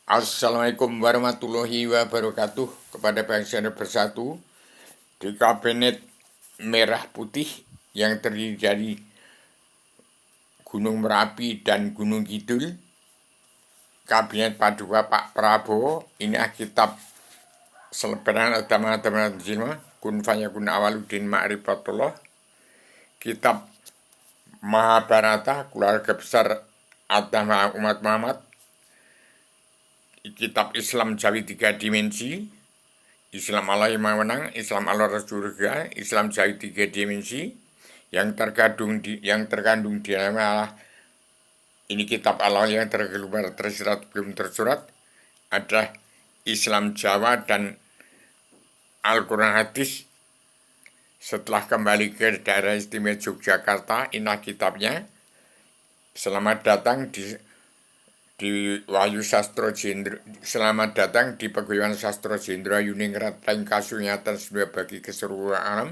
Assalamualaikum warahmatullahi wabarakatuh kepada bangsa dan bersatu di Kabinet Merah Putih yang terdiri dari Gunung Merapi dan Gunung Kidul. Kabinet Paduka Pak Prabowo, ini kitab selebaran agama Jilma Kun Fayakun Awaludin Ma'rifatullah, kitab Mahabharata Keluarga Besar Agama Umat Muhammad, kitab Islam Jawi 3 Dimensi, Islam Allah yang Maha Menang, Islam Allah Rasulullah, Islam Jawi 3 Dimensi, yang terkandung di dalam ini kitab Allah yang terkeluar tersirat belum tersurat, adalah Islam Jawa dan Al-Quran Hadis. Setelah kembali ke daerah istimewa Yogyakarta, inilah kitabnya. Selamat datang di Wahyu Sastro Jendra. Selamat datang di Paguyuban Sastro Jendra Yuningrat Lain Kasunyatan Sebuah bagi keseluruhan alam.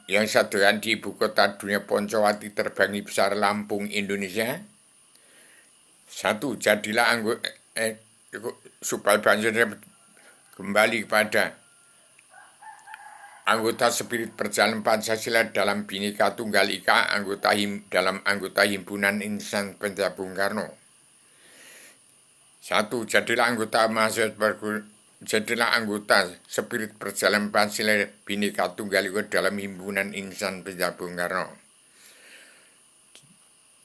Yang sadukan di ibu kota dunia Poncowati terbangi besar Lampung, Indonesia. Satu, jadilah supaya banjirnya kembali kepada anggota spirit perjalanan Pancasila dalam Bhinneka Tunggal Ika, dalam anggota himpunan insan Penja Bung Karno. Satu, jadilah anggota spirit perjalanan Pancasila Bhinneka Tunggal Ika dalam himpunan insan Penja Bung Karno.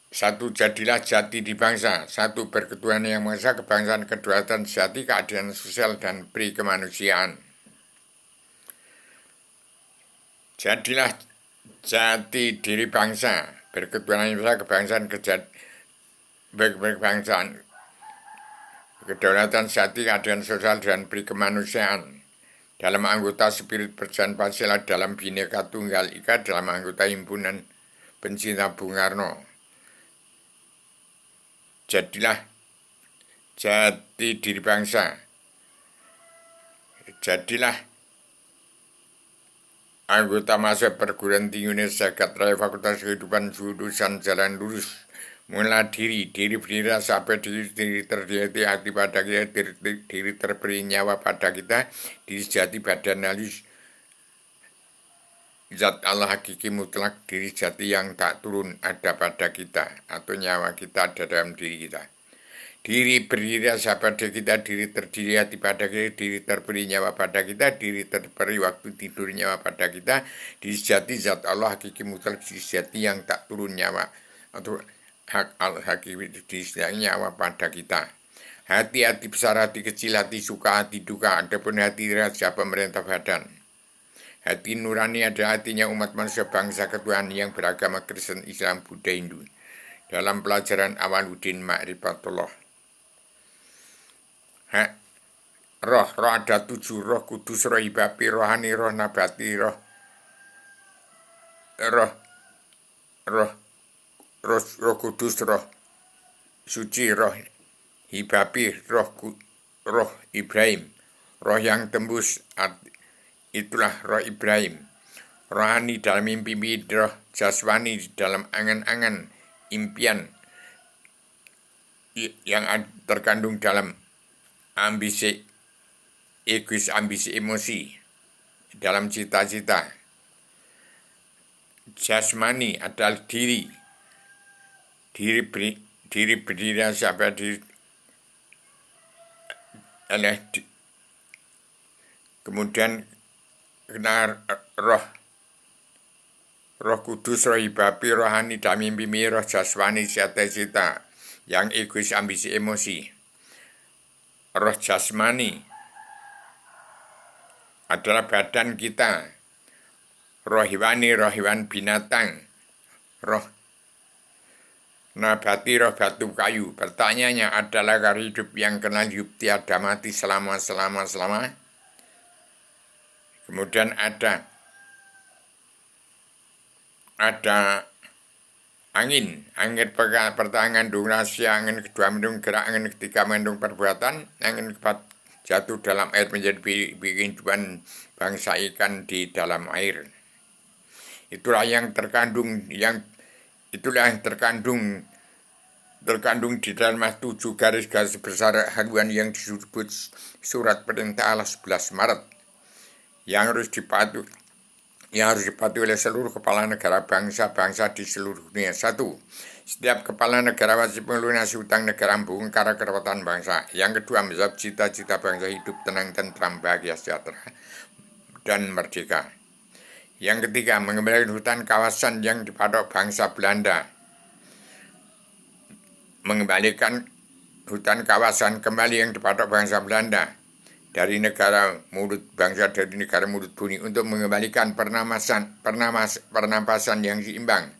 Satu, jadilah jati di bangsa. Satu, berketuhanan yang Maha Esa, kebangsaan, kedaulatan, sejati, keadilan sosial, dan pri kemanusiaan. Jadilah jati diri bangsa, berketuhanan yang Maha Esa, kebangsaan, kedaulatan, sejati, keadilan sosial, dan pri kemanusiaan. Dalam anggota spirit perjalanan Pancasila dalam Bhinneka Tunggal Ika, dalam anggota himpunan pencinta Bung Karno. Jadilah jati diri bangsa. Jadilah anggota masa perguruan tinggi Indonesia, Jagat Raya Fakultas Kehidupan Jurusan Jalan Lurus. Mulai diri berdiri sampai diri terdiri hati pada kita, diri terberi nyawa pada kita, diri sejati badan halus, zat Allah hakiki mutlak, diri jati yang tak turun ada pada kita, atau nyawa kita ada dalam diri kita. Diri berdiri pada kita, diri terdiri hati pada kita, diri terberi nyawa pada kita, diri terberi waktu tidur nyawa pada kita, diri sejati zat Allah hakiki mutlak, diri sejati yang tak turun nyawa, atau hak al-hakiki diri sejati nyawa pada kita. Hati-hati besar, hati kecil, hati suka, hati duka, adapun hati raja pemerintah badan. Hati nurani adalah hatinya umat manusia bangsa ketuhanan yang beragama Kristen, Islam, Buddha, Hindu. Dalam pelajaran Awaludin Ma'rifatullah. Roh ada 7, roh kudus, roh hibapi, rohani, roh nabati, roh kudus, roh suci, roh hibapi, roh Ibrahim, roh yang tembus, itulah roh Ibrahim. Rohani dalam mimpi, roh jasmani dalam angan-angan, impian yang terkandung dalam ambisi egois, ambisi emosi, dalam cita-cita. Jasmani adalah diri berdiri sampai diri. Kemudian kena roh kudus, roh hibapi, rohani dalam mimpi, roh jasmani cita-cita yang egois, ambisi emosi. Roh jasmani adalah badan kita. Roh hewani, roh hewan binatang. Roh nabati, roh batu kayu. Pertanyaannya adalah hidup yang kenal hidup tiada mati selama. Kemudian ada angin pertama mengandung rahasia, angin kedua mengandung gerak, angin ketiga mengandung perbuatan, angin keempat jatuh dalam air menjadi kehidupan bangsa ikan di dalam air. Itulah yang terkandung terkandung di dalam 7 garis-garis besar haluan yang disebut surat perintah Allah 11 Maret yang harus dipatuhi oleh seluruh kepala negara bangsa-bangsa di seluruh dunia. 1. Setiap kepala negara wajib melunasi hutang negara membongkar kedaulatan bangsa. Yang kedua, menjawab cita-cita bangsa hidup tenang, tentram, bahagia, sejahtera, dan merdeka. Yang ketiga, mengembalikan hutan kawasan yang dipatok bangsa Belanda. Mengembalikan hutan kawasan kembali yang dipatok bangsa Belanda dari negara mulut bumi untuk mengembalikan pernapasan yang seimbang,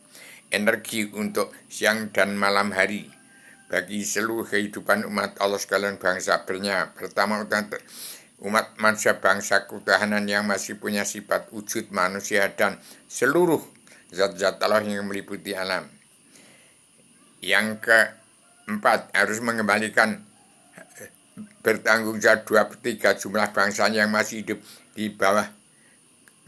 energi untuk siang dan malam hari bagi seluruh kehidupan umat Allah sekalian bangsa bernya. Pertama, umat manusia bangsa ketahanan yang masih punya sifat wujud manusia dan seluruh zat-zat Allah yang meliputi alam. Yang keempat, harus mengembalikan bertanggung jawab 2/3 jumlah bangsa yang masih hidup di bawah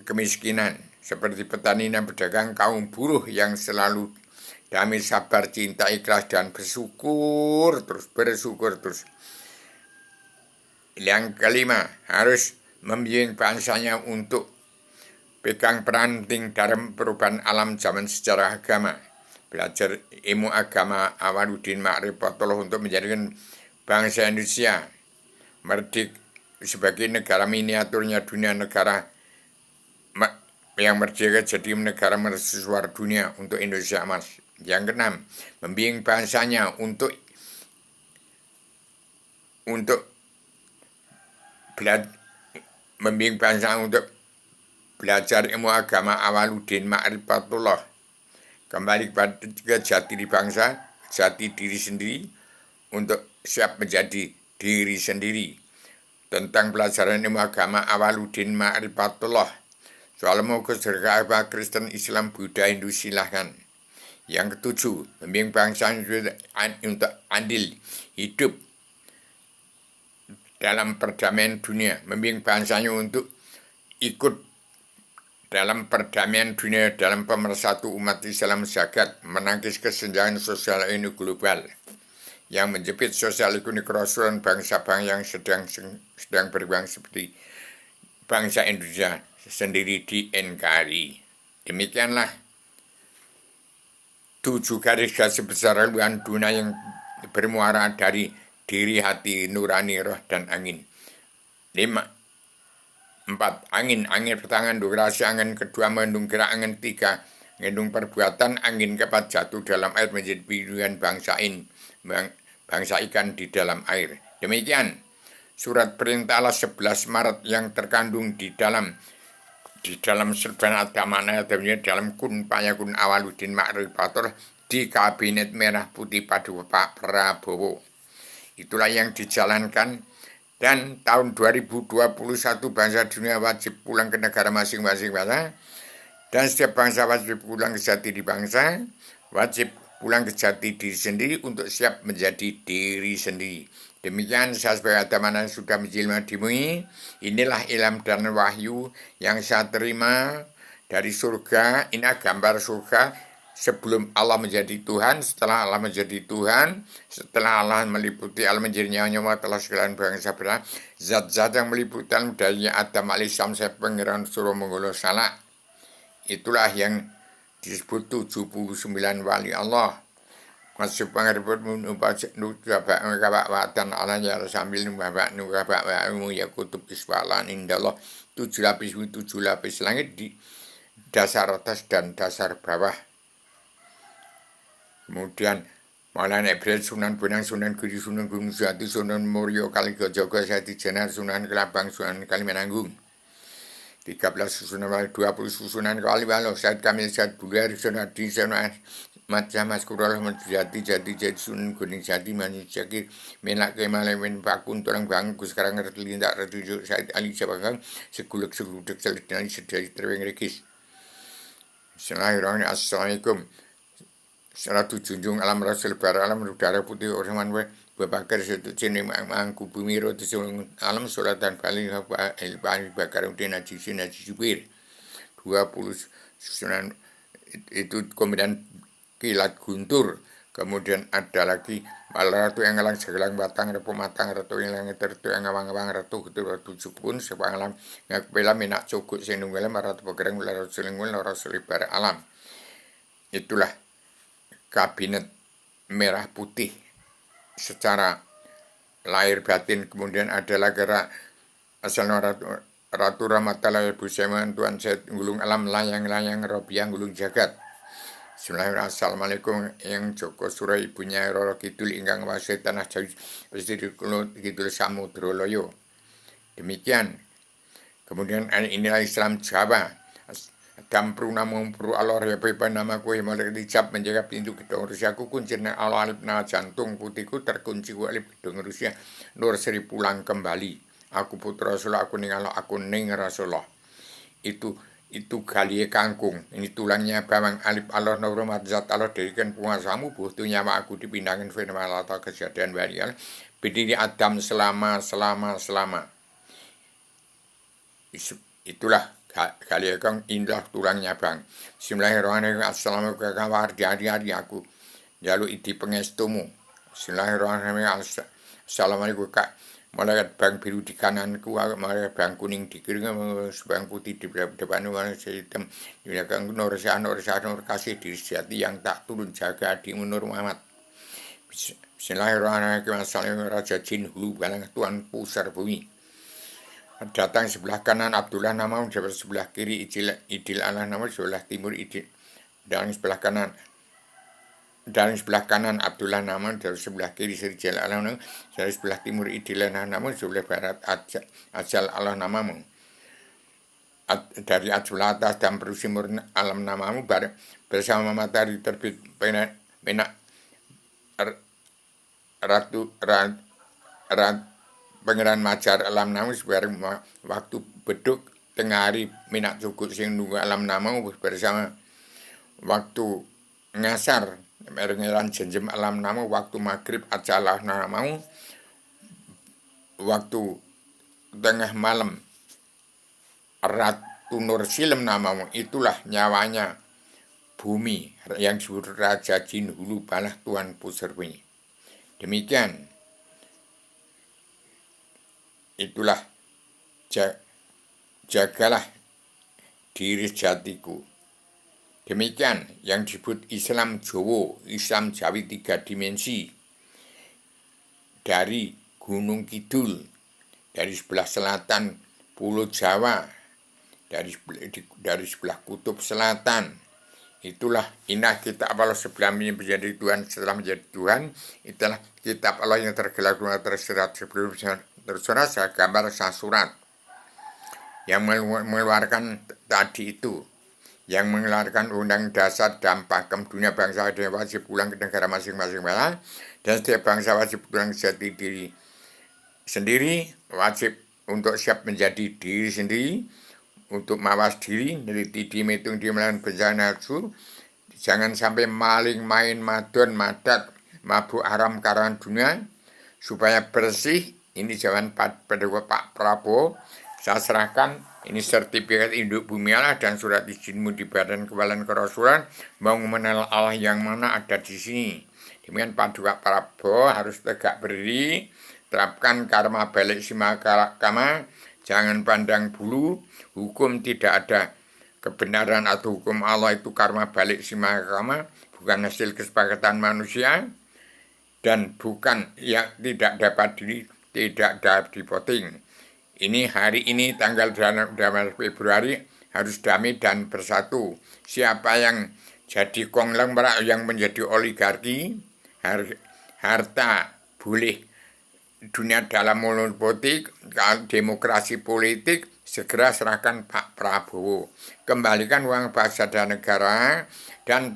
kemiskinan, seperti petani dan pedagang, kaum buruh yang selalu damai, sabar, cinta, ikhlas, dan bersyukur terus. Yang kelima, harus membimbing bangsanya untuk pegang peran penting dalam perubahan alam zaman secara agama, belajar ilmu agama Awaluddin Ma'rifatullah untuk menjadikan bangsa Indonesia merdeka sebagai negara miniaturnya dunia, negara yang merdeka jadi negara mercusuar dunia untuk Indonesia emas. Yang keenam, membimbing bangsanya untuk belajar ilmu agama Awaluddin Ma'rifatullah, kembali ke jati diri bangsa, jati diri sendiri, untuk siap menjadi diri sendiri. Tentang pelajaran ilmu agama Awaluddin Ma'rifatullah, soal mau ke agama Kristen, Islam, Buddha, Hindu, silahkan. Yang ketujuh, membimbing bangsa untuk adil hidup dalam perdamaian dunia, membimbing bangsanya untuk ikut dalam perdamaian dunia, dalam pemersatu umat Islam jagat, menangkis kesenjangan sosial ini global yang menjepit sosial ekonomi kerasulan bangsa-bangsa yang sedang berkembang seperti bangsa Indonesia sendiri di NKRI. Demikianlah 7 garis-garis besar haluan dunia yang bermuara dari diri, hati, nurani, roh, dan angin. 4. Angin pertangan durasi, angin kedua mengandung gerak, angin 3 mengandung perbuatan, angin keempat jatuh dalam air menjadi pilihan bangsa ikan di dalam air. Demikian surat perintah Allah 11 Maret yang terkandung di dalam serban adamana dalam kun payakun Awaluddin Ma'rifatullah di Kabinet Merah Putih pada Pak Prabowo. Itulah yang dijalankan. Dan tahun 2021 bangsa dunia wajib pulang ke negara masing-masing bangsa. Dan setiap bangsa wajib pulang ke jati diri bangsa, wajib pulang ke jati diri sendiri untuk siap menjadi diri sendiri. Demikian saya sebagai adamana sudah menjelma di bumi. Inilah ilham dan wahyu yang saya terima dari surga. Inilah gambar surga. Sebelum Allah menjadi Tuhan, setelah Allah menjadi Tuhan, setelah Allah meliputi alam menjadi nyawa telah sekalian bangsa berlah, zat-zat yang meliputi alam dari Adam alaihissalam saya pengiran suruh menggolo salah. Itulah yang disebut 79 wali Allah. Masuk pengeribut menubah nubah watan Allah ya sambil nubah wa'amu ya kutub iswalan indallah 7 lapis langit di dasar atas dan dasar bawah. Kemudian Maulana Ibrahim, Sunan Bonang, Sunan Giri, Sunan Gunung Jati, Sunan Murio, Kalijogo, Sati Jenar, Sunan Kelabang, Sunan Kalimananggung. 13 Susunan Wali, 20 Susunan Kaliwalo, Said Kamil, Said Bular, Sunan Adi, Sunan Matja, Mas Kurol, Jati, Sunan Gunung Jati, Manis Jakir, Menak Kemalemen, Pakun, Torang Bang, Sekarang Ngerti Lindak, Retujuk, Said Ali Sabakang, Segulek, Selidani, Sedari, Terweng Rekis. Bismillahirrahmanirrahim. Assalamualaikum. Salatu junjung alam rasul bara alam udara putih orman babakar satu cini mangku bumi roti alam suratan paling ilbani bakar udin haji subir 20 susunan itu kemudian kilat guntur Kemudian ada lagi ratu yang ngalang segelang batang repu matang ratu yang langit ratu yang ngawang-ngawang ratu ratu cukun sepangalam ngakbela minak cukuk sing nunggala maratu pegereng ular rasulingul rasul ibar alam. Itulah kabinet merah putih secara lahir batin. Kemudian ada lagi asal ratu rahmatullah ibu seman tuan set gulung alam layang-layang robiang gulung jagat. Assalamualaikum yang Joko Surya ibunya Roro Kidul ingkang wasih tanah Jawi Pesisir Kidul Samudra Loyo. Demikian. Kemudian inilah Islam Jawa. Adam prunamu pru alor ya pepa nama kue malaikat dicap menjaga pintu gedung Rusia ku kuncinya Allah alif na jantung putihku terkunci ku alif gedung Rusia Nur Sri pulang kembali. Aku putra Rasulullah, aku ning Allah, aku ning Rasulullah. Itu galie kangkung, ini tulangnya bawang alif Allah nurmat zat Allah dirikan puasamu butuh nyawa aku dipindahkan firman atau kejadian barial berdiri Adam selama itulah galie kang indah tulangnya bang. Bismillahirrahmanirrahim. Assalamualaikum warahmatullahi aku jaluk idi pengestumu. Bismillahirrahmanirrahim. Assalamualaikum kak. Malaikat bang biru di kananku, malaikat bang kuning di kiri, bang putih di depan, malaikat hitam di belakang. Nur kasih diri sejati yang tak turun jaga adimu Nur Muhammad. Bismillahirrahmanirrahim. Assalamualaikum Raja Jin Hulu Balang Tuan Pusar Bumi. Datang sebelah kanan Abdullah namamu, sebelah kiri Idil Allah namamu, sebelah timur Idil dan sebelah kanan. Dari sebelah kanan Abdullah namun dari sebelah kiri Sri Jalal Allah namamu, dari sebelah timur Idilah namamu, sebelah barat Ajal Allah namamu, dari sebelah atas dan perusimur alam namamu bersama matahari terbit penak pangeran majar alam namamu sebarang waktu beduk tengah hari minak cukup sing nunggu alam namamu bersama waktu ngasar merengeran jenjem alam namamu waktu maghrib ajalah namamu waktu tengah malam Ratu Nur Silem namamu. Itulah nyawanya bumi yang disebut Raja Jin Hulu Balah Tuan Pusar Bumi. Demikian itulah jagalah diri jatiku. Demikian yang disebut Islam Jawa, Islam Jawi 3 dimensi. Dari Gunung Kidul, dari sebelah selatan Pulau Jawa, dari sebelah kutub selatan. Itulah inah kitab Allah sebelum menjadi Tuhan, setelah menjadi Tuhan. Itulah kitab Allah yang tergelar terserat sebelum tersurat gambar surat yang mengeluarkan tadi itu, yang mengeluarkan undang dasar dan pakem dunia bangsa dan wajib pulang ke negara masing-masing dan setiap bangsa wajib pulang jati diri sendiri, wajib untuk siap menjadi diri sendiri, untuk mawas diri, neliti dihitung di melawan bencana nafsu, jangan sampai maling, main, madon, madat, mabuk haram karangan dunia, supaya bersih. Ini jawaban pada Pak Prabowo, saya serahkan ini sertifikat induk bumi Allah dan surat izinmu di Badan Kepala Kerasulan mau mengenal Allah yang mana ada di sini. Demikian Pak Prabowo harus tegak berdiri, terapkan karma balik simakama, jangan pandang bulu, hukum tidak ada kebenaran atau hukum Allah itu karma balik simakama, bukan hasil kesepakatan manusia dan bukan yang tidak dapat divoting. Ini hari ini tanggal 12 Februari harus damai dan bersatu. Siapa yang jadi konglomerat yang menjadi oligarki, harta boleh dunia dalam monopolitik, demokrasi politik, segera serahkan Pak Prabowo. Kembalikan uang bangsa dan negara dan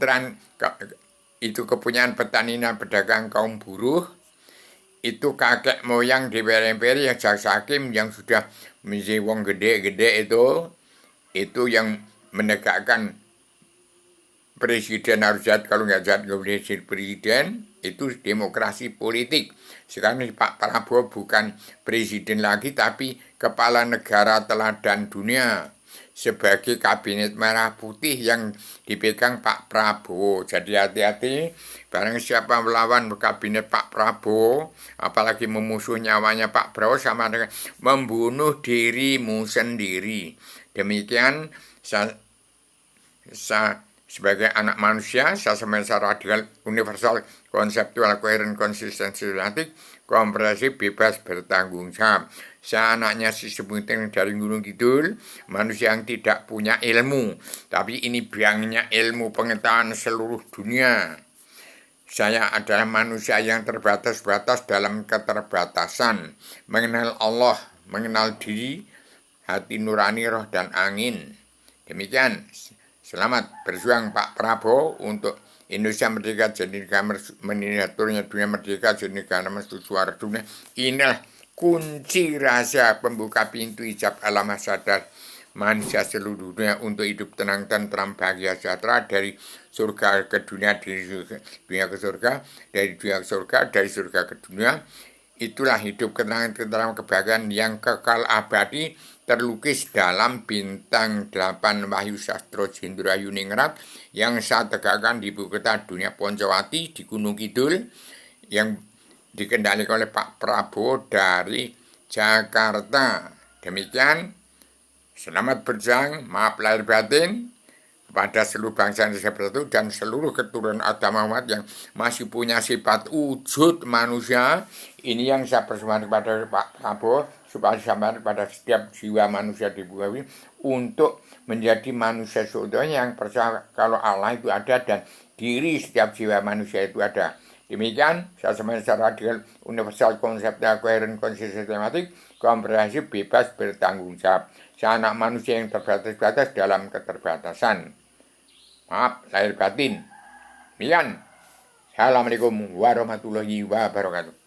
itu kepunyaan petani dan pedagang kaum buruh. Itu kakek moyang di DPR yang jaksa hakim yang sudah menjadi wong gede-gede itu yang menegakkan presiden harus jahat, kalau nggak jahat nggak boleh jadi presiden. Itu demokrasi politik. Sekarang Pak Prabowo bukan presiden lagi tapi kepala negara teladan dunia. sebagai kabinet merah putih yang dipegang Pak Prabowo. Jadi hati-hati, barang siapa melawan kabinet Pak Prabowo, apalagi memusuh nyawanya Pak Prabowo, sama dengan membunuh dirimu sendiri. Demikian sebagai anak manusia, saya secara radikal, universal, konseptual, koheren, konsistensi, sistematik, komprehensif, bebas, bertanggung jawab. Saya anaknya si Sebuting dari Gunung Kidul, manusia yang tidak punya ilmu, tapi ini biangnya ilmu pengetahuan seluruh dunia. Saya adalah manusia yang terbatas-batas dalam keterbatasan, mengenal Allah, mengenal diri, hati nurani, roh, dan angin. Demikian. Selamat berjuang Pak Prabowo untuk Indonesia merdeka, jadi negara miniaturnya dunia merdeka, jadi negara suara dunia. Inilah kunci rahasia pembuka pintu hijab alam sadar manusia seluruh dunia untuk hidup tenang, tentram, bahagia, sejahtera dari surga ke dunia, dari dunia ke surga, dari dunia ke surga, dari surga ke dunia. Itulah hidup ketenangan, ketentraman, kebahagiaan yang kekal abadi, terlukis dalam bintang 8 Wahyu Sastro Jendrayu Ningrat yang saya tegakkan di ibu kota dunia Poncowati di Gunung Kidul, yang dikendalikan oleh Pak Prabowo dari Jakarta. Demikian, selamat berjuang, maaf lahir batin kepada seluruh bangsa Indonesia bersatu dan seluruh keturunan Adam Muhammad yang masih punya sifat wujud manusia. Ini yang saya persembahkan kepada Pak Prabowo, supaya disampaikan kepada setiap jiwa manusia di bumi untuk menjadi manusia seutuhnya yang percaya kalau Allah itu ada dan diri setiap jiwa manusia itu ada. Demikian, saya sampaikan secara radikal, universal, konseptual, koheren, konsisten, sistematik, komprehensif, bebas, bertanggung jawab. Saya anak manusia yang terbatas-batas dalam keterbatasan. Maaf lahir batin. Mian. Assalamualaikum warahmatullahi wabarakatuh.